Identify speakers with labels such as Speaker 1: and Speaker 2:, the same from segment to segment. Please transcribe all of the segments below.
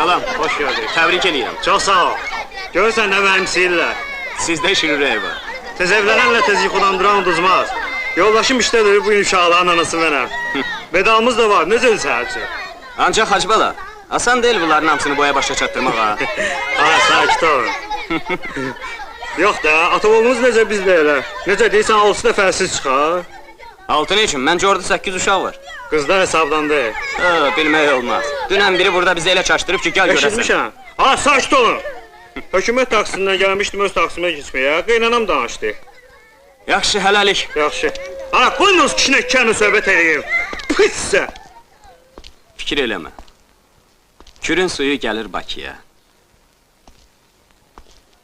Speaker 1: Salam, hoş gördük. Təbrik edirəm.
Speaker 2: Çox sağ ol. Görürsən nə mənimsiyirlər.
Speaker 1: Sizdə şirürək var.
Speaker 2: Tez evlənənlə tez yuxudan duran uduzmaz. Yoldaşım işdədir, bu gün uşaqların anası mənəm. Medalımız da var, necə səhərçi?
Speaker 1: Ancaq Hacbala, asan deyil bunların hamısını boya başa çatdırmaq ha.
Speaker 2: Ha, sakit ol. Yox da, ata-oğlumuz necə biz də elə. Necə deyirsən, 6 nəfərsiz çıxar.
Speaker 1: 6 ne üçün? Məncə orada 8 uşaq var.
Speaker 2: Qızlar hesabdan deyil.
Speaker 1: Bilmək olmaz. Dünən biri burada bizi elə çaşdırıb ki, gəl görəsən.
Speaker 2: Eşitmişəm. Ha, sakit olun. Hökumət taksindən gəlmişdim öz taksimə gitməyə. Qeynanam danışdı.
Speaker 1: Yaxşı, hələlik.
Speaker 2: Yaxşı. Ha, qoyunuz kişinə kəni söhbət edeyim. Pissə.
Speaker 1: Fikir eləmə. Kürün suyu gəlir Bakıya.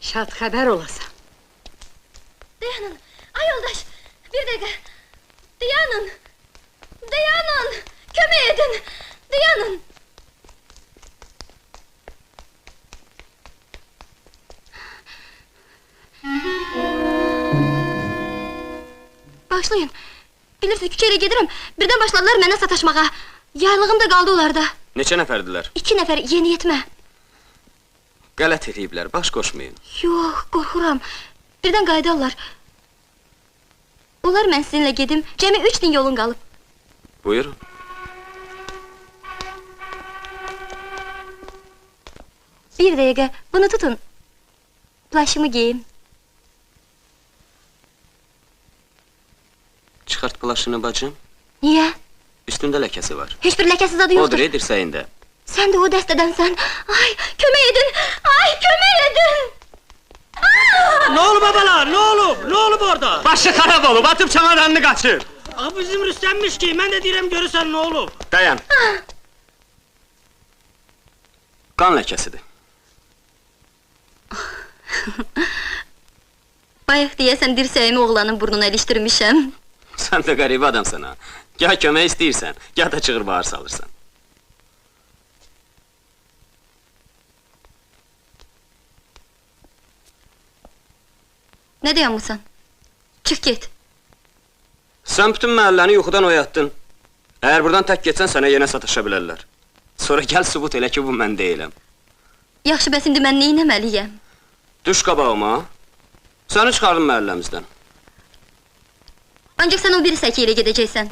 Speaker 3: Şad xəbər olasan.
Speaker 4: Dayanın, ay yoldaş, bir dəqiqə. Dayanın, dayanın, kömək edin, dayanın. Başlayın, bilirsiniz küçəyə gedirəm, birdən başladılar mənə sataşmağa. Yaylığım da qaldı onlarda.
Speaker 1: Neçə nəfərdilər?
Speaker 4: 2 nəfər, yeni yetmə.
Speaker 1: Qələt eləyiblər, baş qoşmayın.
Speaker 4: Yox, qorxuram. Birdən qayıdarlar. Olar mən sizinlə gedim, cəmi 3 gün yolun qalıb.
Speaker 1: Buyurun.
Speaker 4: Bir dəqiqə, bunu tutun. Plaşımı geyim.
Speaker 1: Çıxart plaşını bacım.
Speaker 4: Niyə?
Speaker 1: Üstündə ləkəsi var.
Speaker 4: Heç bir ləkəsiz adı yoxdur.
Speaker 1: Odur, dirsəyində.
Speaker 4: Sən də o dəstədənsən. Ay, kömək edin! Ay, kömək edin!
Speaker 5: Ne olub babalar, ne olub? Ne olub orada?
Speaker 1: Başı xarab olub, atıb çamadanını qaçır.
Speaker 5: Aa, bizim Rüstəmmiş ki, mən də deyirəm görürsən ne olub?
Speaker 1: Dayan. Qan ləkəsidir.
Speaker 4: Bayaq deyəsən dirsəyimi oğlanın burnuna ilişdirmişəm.
Speaker 1: Sən də qəribə adamsan ha. Gah kömək istəyirsən, gah da çığır bağır salırsan.
Speaker 4: Nə dayanmısan? Çıx get.
Speaker 1: Sən bütün məhəlləni yuxudan oyatdın. Əgər buradan tək getsən, sənə yenə sataşa bilərlər. Sonra gəl sübut elə ki, bu mən deyiləm.
Speaker 4: Yaxşı, bəs indi mən neynəməliyəm?
Speaker 1: Düş qabağıma. Səni çıxardım məhəlləmizdən.
Speaker 4: Ancaq sən o biri səki ilə gedəcəksən.